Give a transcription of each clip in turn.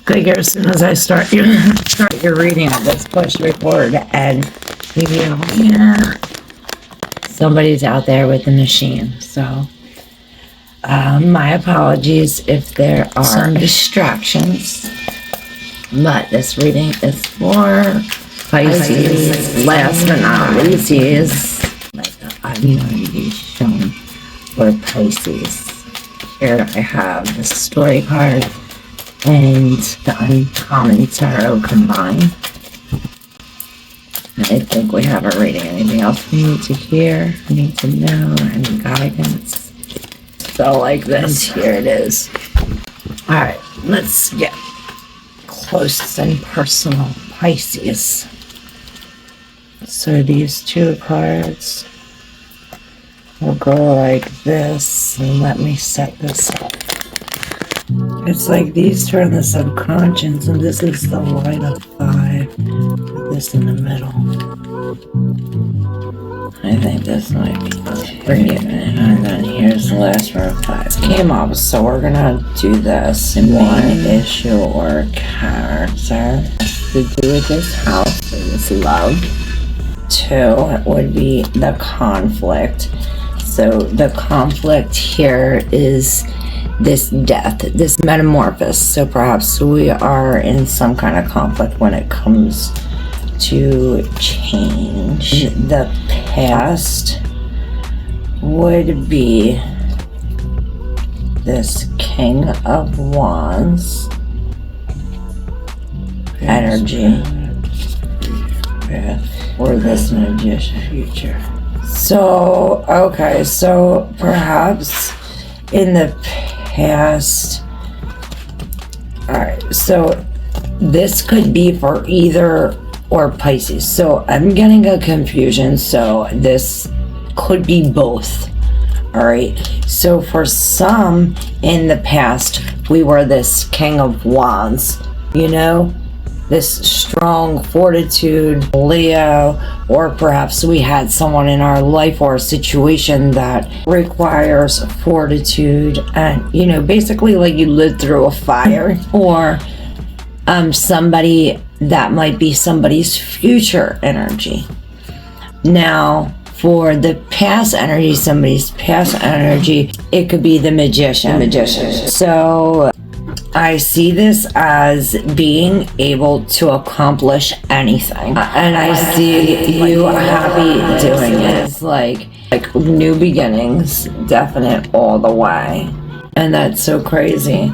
figure as soon as I start your reading, I'll just push record and give you, yeah, somebody's out there with the machine. So, my apologies if there are some distractions, but this reading is for Pisces. Last but not least is unknown shown for Pisces. Here I have the story card and the uncommon tarot combined. I think we have a reading. Anything else we need to hear, need to know, any guidance? So like this, here it is. Alright, let's get close and personal. Pisces. So these two cards will go like this, and let me set this up. It's like these are the subconscious, and this is the light of 5, with this in the middle. I think this might be 3, and then here's the last row of 5. Came up, so we're gonna do this. One issue or character to do with this house, this love. 2 would be the conflict. So the conflict here is this death, this metamorphosis. So perhaps we are in some kind of conflict when it comes to change. The past would be this King of Wands energy, or this Magician future. So, okay, so perhaps in the past, alright, so this could be for either or Pisces. So I'm getting a confusion, so this could be both. Alright, so for some in the past, we were this King of Wands, you know, this strong fortitude, Leo, or perhaps we had someone in our life or a situation that requires fortitude and, you know, basically like you lived through a fire, or somebody that might be somebody's future energy. Now, for the past energy, somebody's past energy, it could be the magician. So I see this as being able to accomplish anything, and I see you happy doing it. It's like new beginnings, definite all the way, and that's so crazy.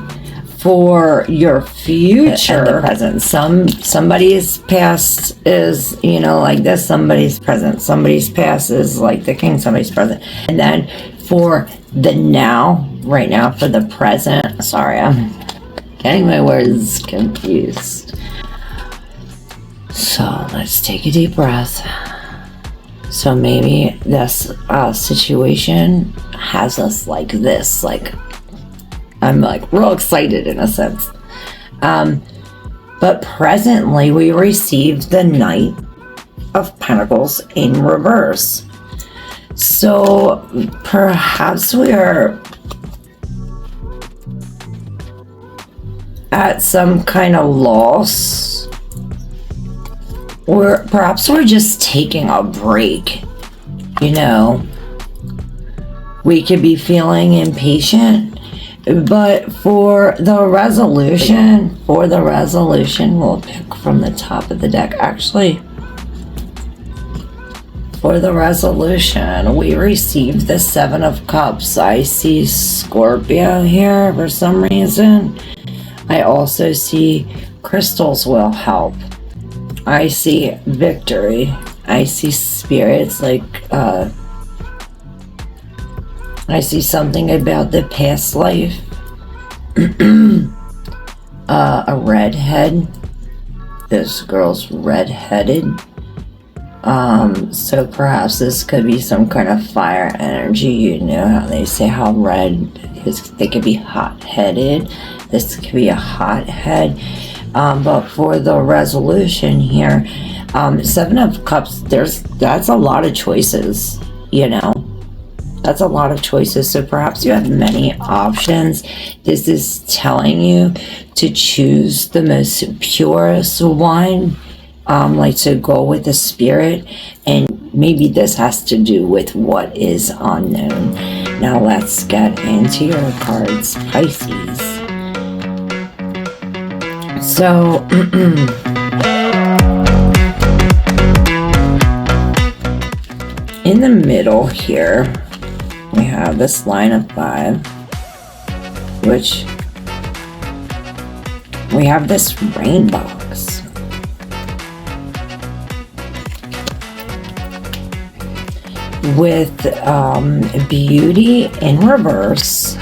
For your future and the present, somebody's past is, you know, like this, somebody's present, somebody's past is like the king, somebody's present, and then for the now, right now, for the present, sorry, I'm getting my words confused. So let's take a deep breath. So maybe this situation has us like this, like I'm like real excited in a sense. But presently we received the Knight of Pentacles in reverse. So perhaps we are at some kind of loss, or perhaps we're just taking a break. You know, we could be feeling impatient, but for the resolution, we'll pick from the top of the deck. Actually, for the resolution, we received the 7 of Cups. I see Scorpio here for some reason. I also see crystals will help. I see victory. I see spirits, like I see something about the past life. A redhead. This girl's redheaded. So perhaps this could be some kind of fire energy. You know how they say how red is, they could be hot-headed. This could be a hothead. But for the resolution here, 7 of Cups, that's a lot of choices, you know. That's a lot of choices. So perhaps you have many options. This is telling you to choose the most purest one, like to go with the spirit. And maybe this has to do with what is unknown. Now let's get into your cards, Pisces. So, in the middle here, we have this line of 5, which we have this rain box. With beauty in reverse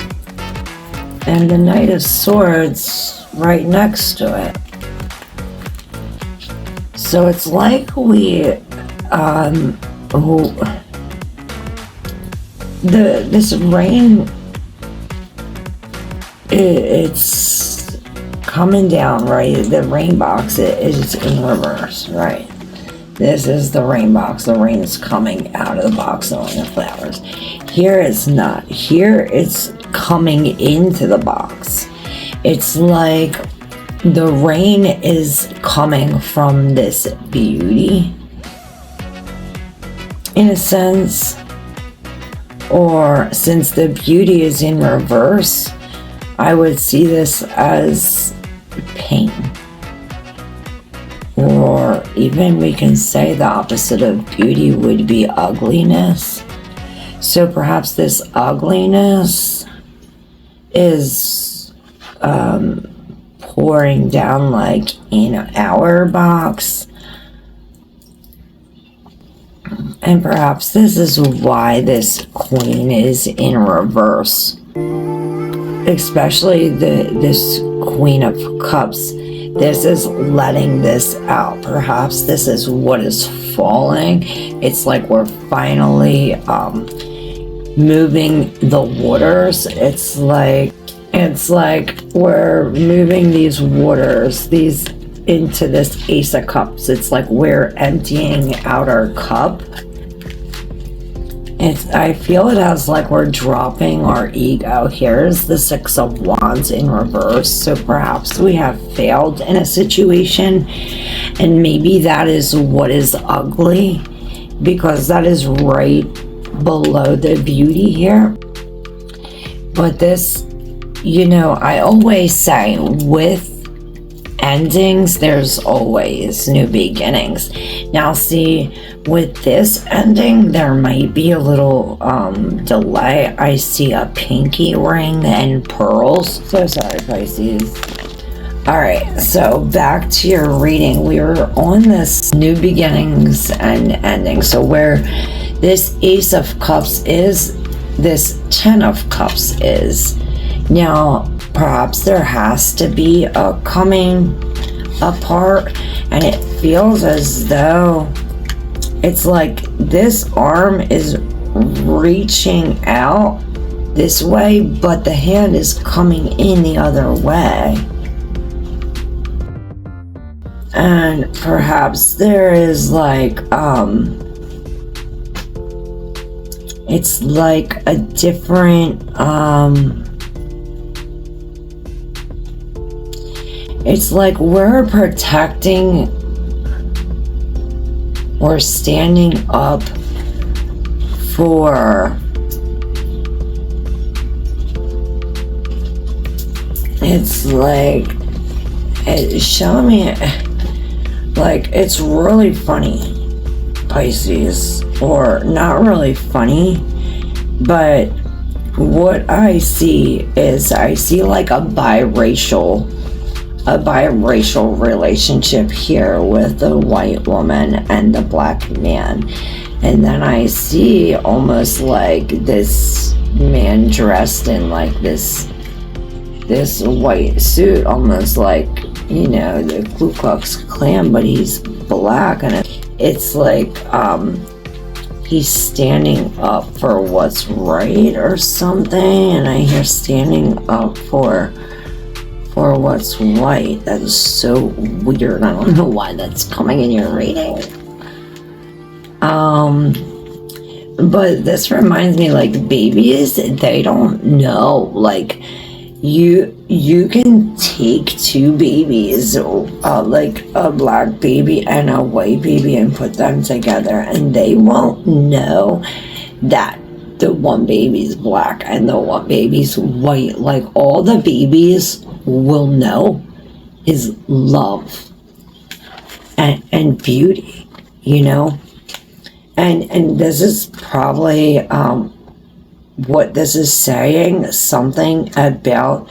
and the Knight of Swords right next to it. So it's like we this rain, it's coming down, right? The rain box is in reverse, right? This is the rain box. The rain is coming out of the box on the flowers. Here it's not. Here it's coming into the box. It's like the rain is coming from this beauty, in a sense. Or since the beauty is in reverse, I would see this as pain. Or even we can say the opposite of beauty would be ugliness. So perhaps this ugliness is pouring down like in our box. And perhaps this is why this Queen is in reverse. Especially this Queen of Cups. This is letting this out. Perhaps this is what is falling. It's like we're finally moving the waters. It's like we're moving these waters, these into this Ace of Cups. It's like we're emptying out our cup. I feel it as like we're dropping our ego. Here's the Six of Wands in reverse. So perhaps we have failed in a situation, and maybe that is what is ugly, because that is right below the beauty here. But this, you know, I always say with endings, there's always new beginnings. Now see, with this ending, there might be a little delay. I see a pinky ring and pearls. So sorry, Pisces. Alright, so back to your reading. We were on this new beginnings and endings. So where this Ace of Cups is, this Ten of Cups is. Now, perhaps there has to be a coming apart, and it feels as though it's like this arm is reaching out this way, but the hand is coming in the other way. And perhaps there is like, it's like a different, it's like we're protecting or standing up for, it's like, it's showing me, like, it's really funny, Pisces, or not really funny, but what I see is I see like a biracial relationship here with the white woman and the black man. And then I see almost like this man dressed in like this white suit, almost like, you know, the Ku Klux Klan, but he's black, and it's like he's standing up for what's right or something, and I hear standing up for what's white. That is so weird. I don't know why that's coming in your reading. But this reminds me, like, babies, they don't know. Like, you can take two babies, like a black baby and a white baby, and put them together, and they won't know that the one baby's black and the one baby's white. Like, all the babies will know is love and beauty, you know. And this is probably what this is saying, something about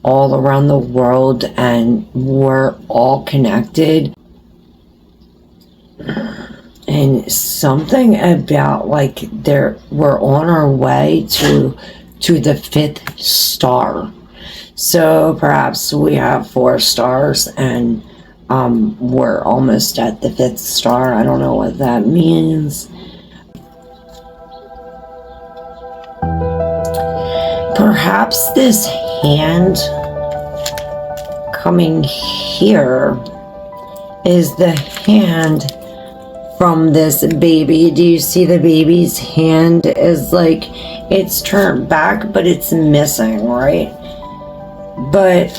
all around the world, and we're all connected. And something about, like, we're on our way to the 5th star. So perhaps we have 4 stars, and we're almost at the 5th star. I don't know what that means. Perhaps this hand coming here is the hand from this baby. Do you see the baby's hand is like, it's turned back, but it's missing, right? But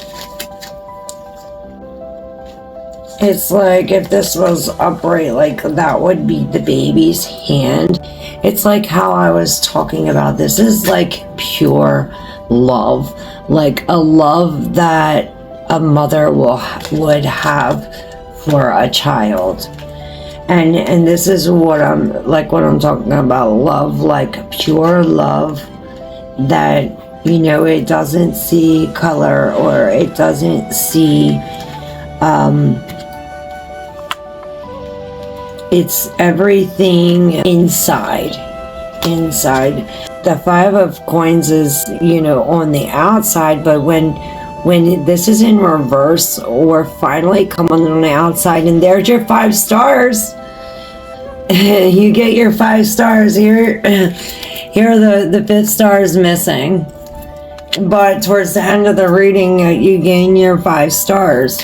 it's like, if this was upright, like, that would be the baby's hand. It's like how I was talking about. This is like pure love, like a love that a mother would have for a child. And this is what I'm talking about, love, like pure love that, you know, it doesn't see color, or it doesn't see it's everything inside. The 5 of coins is, you know, on the outside, but when this is in reverse, or finally come on the outside, and there's your 5 stars. You get your 5 stars here. Here are the 5th stars missing, but towards the end of the reading, you gain your 5 stars.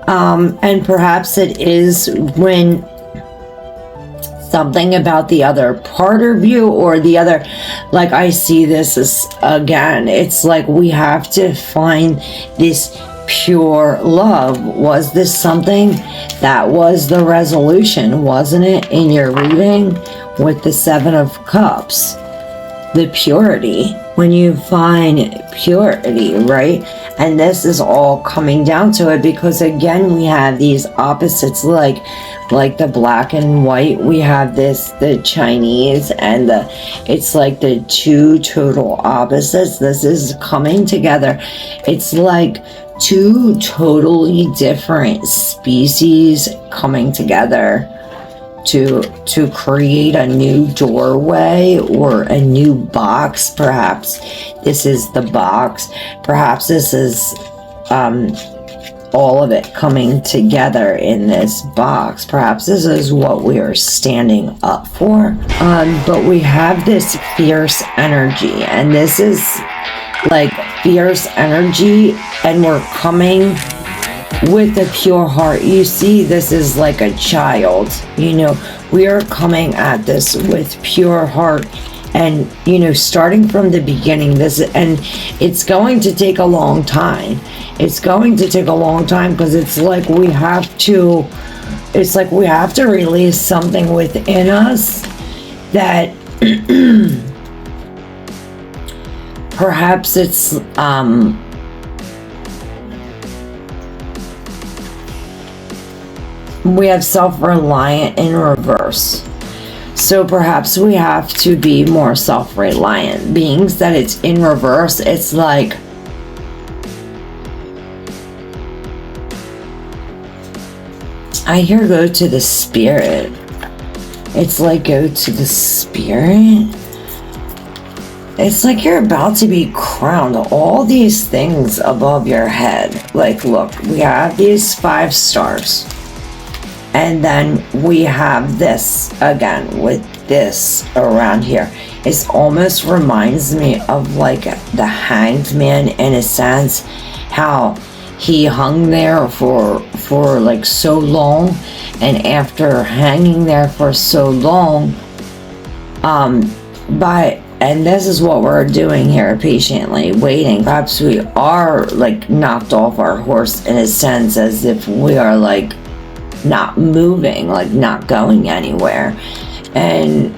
And perhaps it is when something about the other part of you, or the other, like, I see this as, again, it's like we have to find this pure love. Was this something that was the resolution, wasn't it, in your reading with the 7 of Cups? The purity, when you find purity, right? And this is all coming down to it, because again, we have these opposites, like the black and white. We have the Chinese, and it's like the 2 total opposites. This is coming together. It's like 2 totally different species coming together to create a new doorway, or a new box. Perhaps this is the box. Perhaps this is all of it coming together in this box. Perhaps this is what we are standing up for. But we have this fierce energy, and this is like fierce energy, and we're coming with a pure heart. You see, this is like a child, you know, we are coming at this with pure heart, and, you know, starting from the beginning. And it's going to take a long time. It's going to take a long time, because it's like we have to release something within us that perhaps it's we have self-reliant in reverse. So perhaps we have to be more self-reliant beings, that it's in reverse. It's like I hear go to the spirit. It's like go to the spirit. It's like you're about to be crowned. All these things above your head. Like, look, we have these 5 stars. And then we have this again with this around here. It almost reminds me of like the Hanged Man, in a sense, how he hung there for for like so long, and after hanging there for so long, and this is what we're doing here, patiently waiting. Perhaps we are like knocked off our horse in a sense, as if we are like not moving, like not going anywhere. And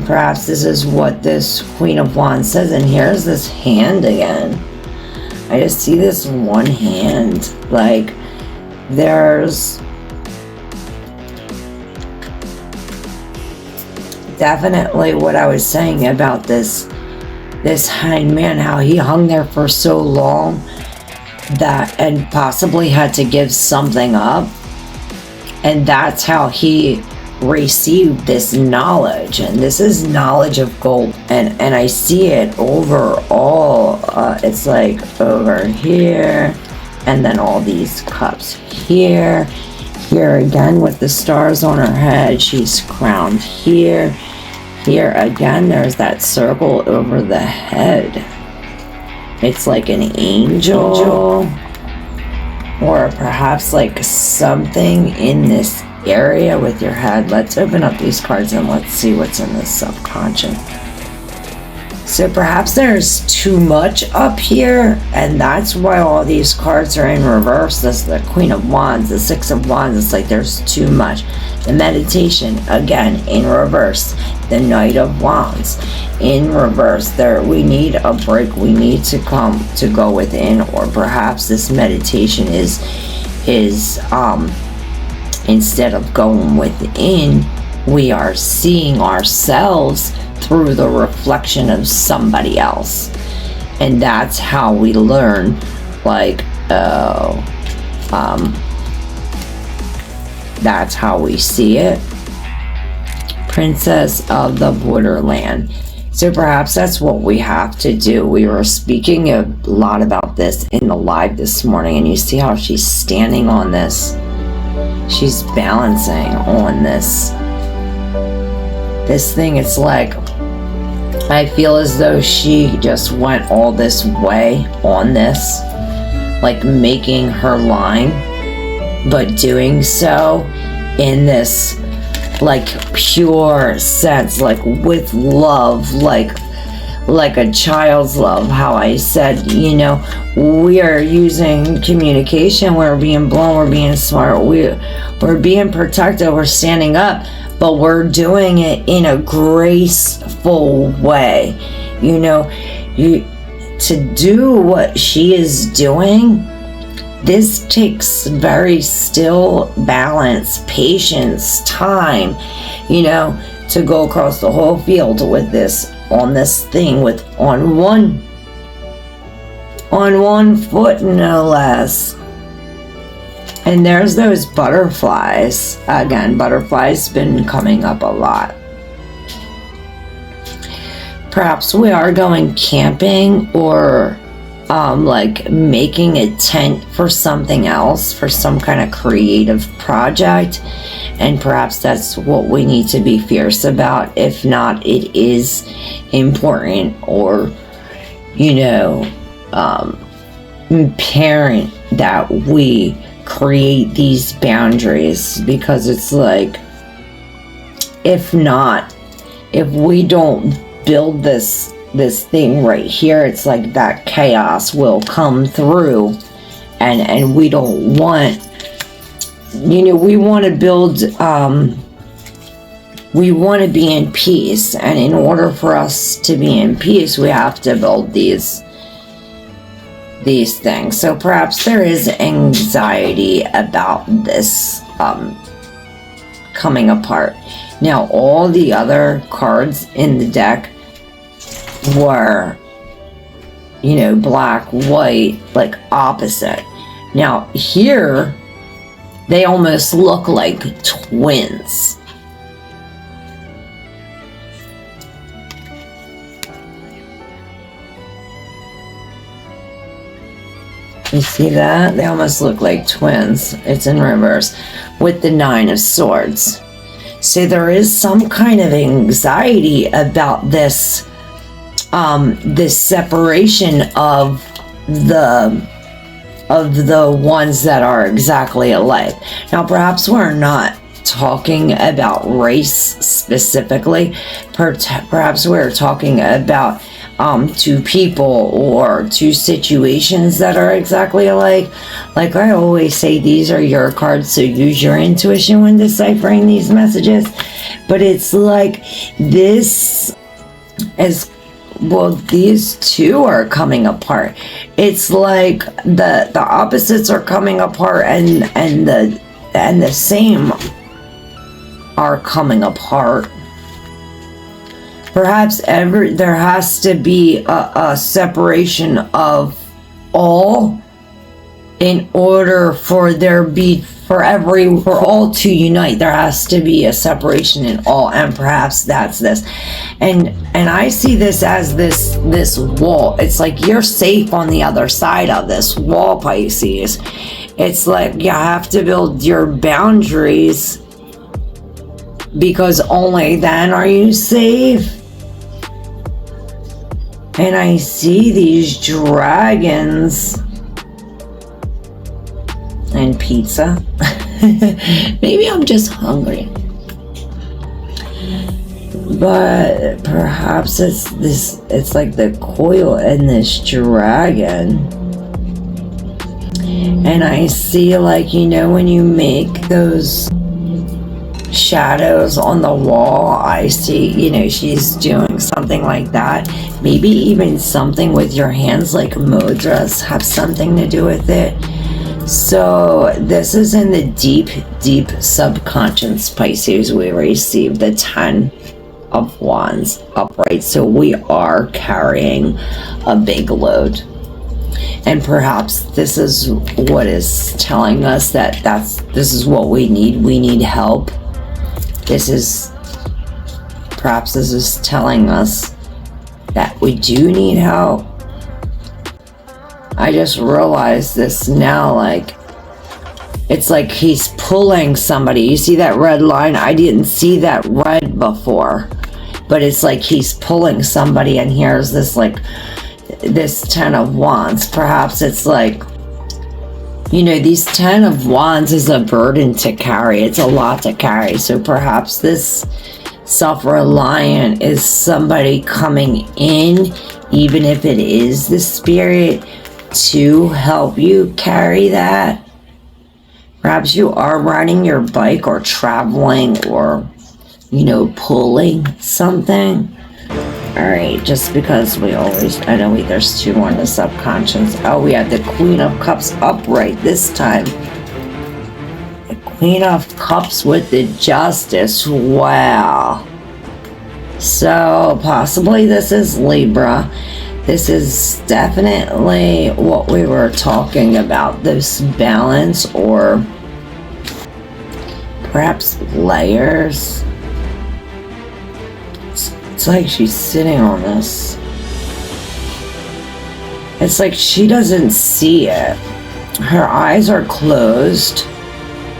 perhaps this is what this Queen of Wands says. And here's this hand again. I just see this one hand. Like there's definitely what I was saying about this Hanged Man, how he hung there for so long that, and possibly had to give something up, and that's how he received this knowledge. And this is knowledge of gold, and I see it overall. It's like over here, and then all these cups here again with the stars on her head. She's crowned here again. There's that circle over the head. It's like an angel, or perhaps like something in this area with your head. Let's open up these cards and let's see what's in the subconscious. So perhaps there's too much up here, and that's why all these cards are in reverse. This is the Queen of Wands, the Six of Wands. It's like there's too much. The Meditation, again, in reverse. The Knight of Wands, in reverse. There, we need a break. We need to come to go within, or perhaps this meditation is instead of going within, we are seeing ourselves through the reflection of somebody else. And that's how we learn, like, that's how we see it. Princess of the Borderland. So perhaps that's what we have to do. We were speaking a lot about this in the live this morning, and you see how she's standing on this. She's balancing on this thing. It's like, I feel as though she just went all this way on this, like making her line, but doing so in this like pure sense, like with love, like a child's love. How I said, you know, we are using communication, we're being blown, we're being smart, we're being protected, we're standing up, but we're doing it in a graceful way. You know, to do what she is doing, this takes very still balance, patience, time, you know, to go across the whole field with this, on this thing, with on one foot, no less. And there's those butterflies. Again, butterflies been coming up a lot. Perhaps we are going camping, or like making a tent for something else, for some kind of creative project. And perhaps that's what we need to be fierce about. If not, it is important, or, you know, parent, that we create these boundaries. Because it's like, if not, if we don't build this thing right here, it's like that chaos will come through, and we don't want, you know, we want to build, we want to be in peace, and in order for us to be in peace, we have to build these things. So perhaps there is anxiety about this coming apart. Now, all the other cards in the deck were, you know, black, white, like opposite. Now here, they almost look like twins. You see that? They almost look like twins. It's in reverse with the Nine of Swords. So there is some kind of anxiety about this this separation of the of the ones that are exactly alike. Now, perhaps we're not talking about race specifically. Perhaps we're talking about two people or two situations that are exactly alike. Like I always say, these are your cards, so use your intuition when deciphering these messages. But it's like this is, well, these two are coming apart. It's like the opposites are coming apart, and the same are coming apart. Perhaps there has to be a separation of all in order for for all to unite. There has to be a separation in all, and perhaps that's this. And I see this as this wall. It's like you're safe on the other side of this wall, Pisces. It's like you have to build your boundaries, because only then are you safe. And I see these dragons and pizza. Maybe I'm just hungry. But perhaps it's like the coil and this dragon. And I see, like, you know, when you make those shadows on the wall, I see, you know, she's doing something like that. Maybe even something with your hands, like mudras have something to do with it. So this is in the deep subconscious, Pisces. We receive the 10 of Wands upright, so we are carrying a big load. And perhaps this is what is telling us that this is what we need. We need help. Perhaps this is telling us that we do need help. I just realized this now, like, it's like he's pulling somebody. You see that red line? I didn't see that red before, but it's like he's pulling somebody, and here's this, like, this 10 of Wands. Perhaps it's like, you know, these 10 of Wands is a burden to carry. It's a lot to carry. So perhaps this self-reliant is somebody coming in, even if it is the spirit, to help you carry that. Perhaps you are riding your bike or traveling or, you know, pulling something. Alright, just because I know there's two more in the subconscious. Oh, we have the Queen of Cups upright this time. The Queen of Cups with the Justice. Wow. So, possibly this is Libra. This is definitely what we were talking about. This balance, or perhaps layers. It's like she's sitting on this. It's like she doesn't see it. Her eyes are closed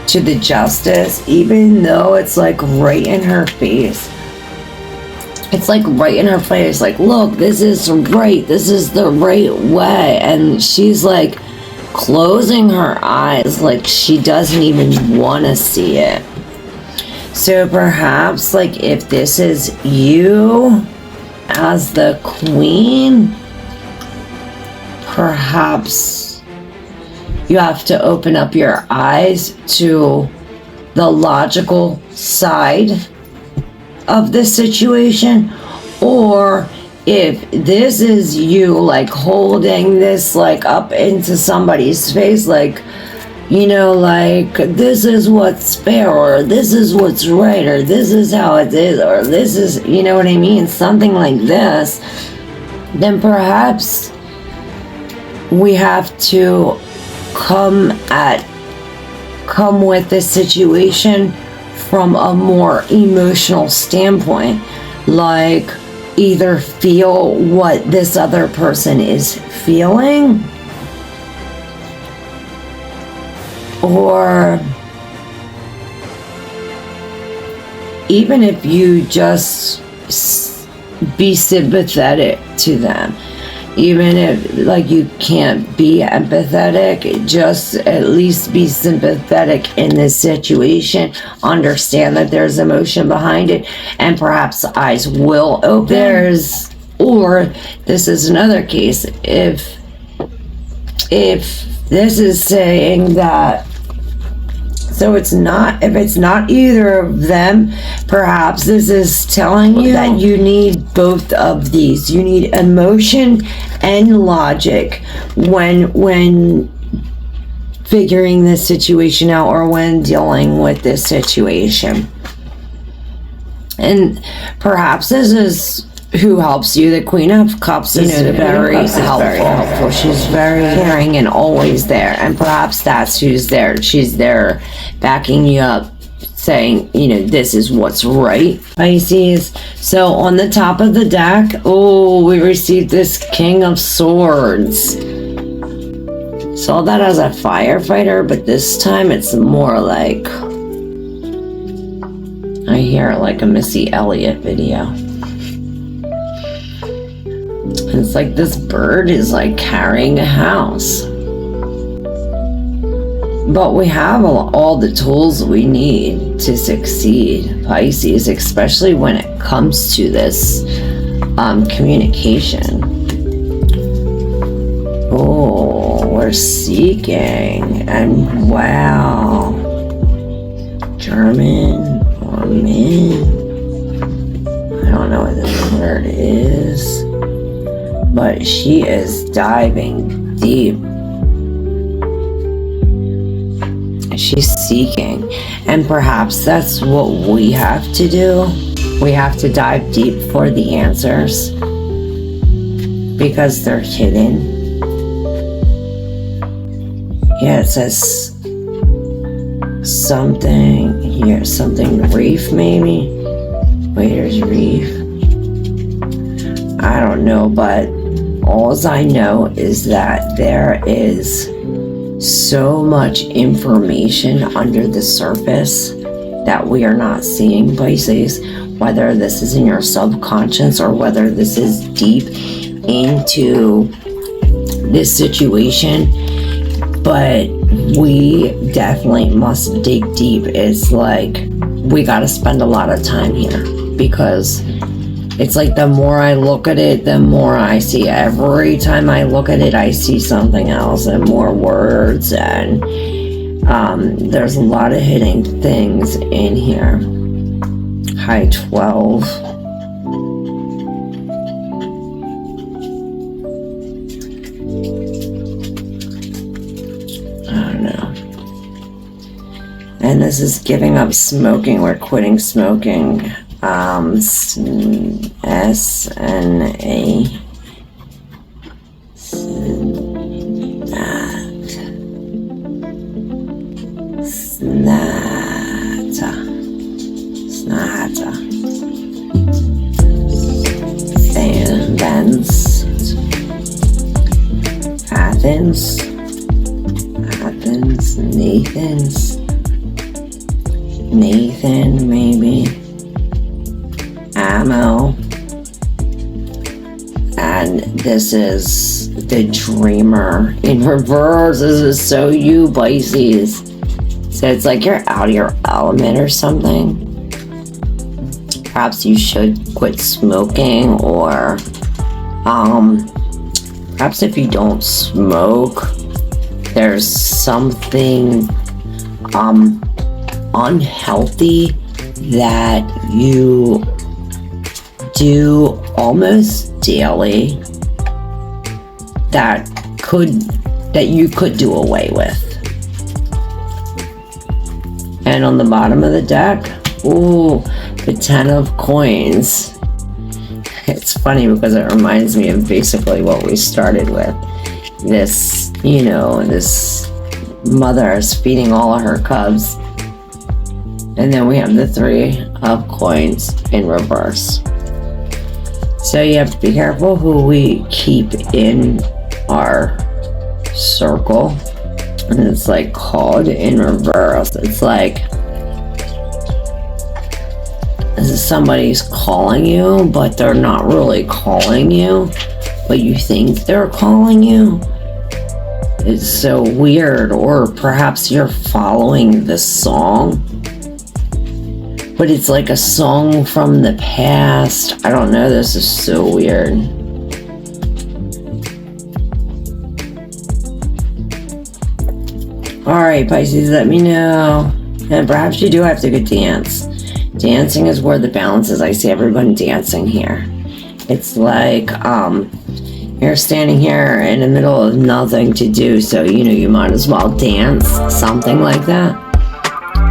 to the Justice, even though it's like right in her face. It's like right in her face, like, look, this is right, this is the right way. And she's like closing her eyes, like she doesn't even want to see it. So perhaps, like, if this is you as the Queen, perhaps you have to open up your eyes to the logical side of the situation. Or if this is you, like, holding this, like, up into somebody's face, like, you know, like, this is what's fair, or this is what's right, or this is how it is, or this is, you know what I mean, something like this, then perhaps we have to come with the situation from a more emotional standpoint. Like, either feel what this other person is feeling, or even if you just be sympathetic to them. even if like you can't be empathetic, just at least be sympathetic in this situation. Understand that there's emotion behind it, and perhaps eyes will open. Or this is another case, if this is saying that, so it's not, if it's not either of them, perhaps this is telling you that you need both of these. You need emotion and logic when figuring this situation out, or when dealing with this situation. And perhaps this is who helps you. The Queen of Cups is very helpful. She's very caring and always there. And perhaps that's who's there. She's there backing you up, saying, you know, this is what's right, Pisces. So on the top of the deck, oh, we received this King of Swords. Saw that as a firefighter, but this time it's more like, I hear like a Missy Elliott video. It's like this bird is like carrying a house. But we have all the tools we need to succeed, Pisces, especially when it comes to this communication. Oh, we're seeking, and wow. German or min. I don't know what this word is. But she is diving deep. She's seeking. And perhaps that's what we have to do. We have to dive deep for the answers, because they're hidden. Yeah, it says something here, something reef maybe. Waiter's reef. I don't know, but all I know is that there is so much information under the surface that we are not seeing, Pisces. Whether this is in your subconscious or whether this is deep into this situation, but we definitely must dig deep. It's like we got to spend a lot of time here, because it's like the more I look at it, the more I see. Every time I look at it, I see something else and more words, and there's a lot of hidden things in here. High 12. I don't know. And this is giving up smoking. We're quitting smoking. S-N-A. Snata. Athens, Nathan, maybe. Ammo. And this is the Dreamer in reverse. This is so you, Pisces. So it's like you're out of your element or something. Perhaps you should quit smoking, or perhaps if you don't smoke, there's something unhealthy that you do almost daily that you could do away with. And on the bottom of the deck, ooh, the 10 of coins. It's funny because it reminds me of basically what we started with. This, you know, this mother is feeding all of her cubs. And then we have the 3 of coins in reverse. So you have to be careful who we keep in our circle. And it's like called in reverse. It's like somebody's calling you, but they're not really calling you. but you think they're calling you. It's so weird. Or perhaps you're following the song, but it's like a song from the past. I don't know, this is so weird. Alright, Pisces, let me know. And perhaps you do have to go dance. Dancing is where the balance is. I see everyone dancing here. It's like, you're standing here in the middle of nothing to do, so, you might as well dance, something like that.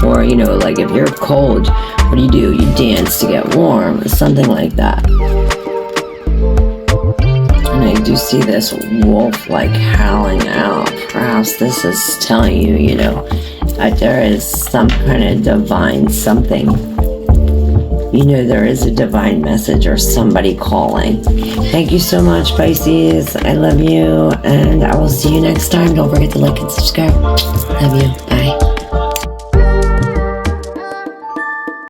Or, like if you're cold, what do? You dance to get warm, something like that. And I do see this wolf, like, howling out. Perhaps this is telling you, that there is some kind of divine something. There is a divine message or somebody calling. Thank you so much, Pisces. I love you, and I will see you next time. Don't forget to like and subscribe. Love you. Bye.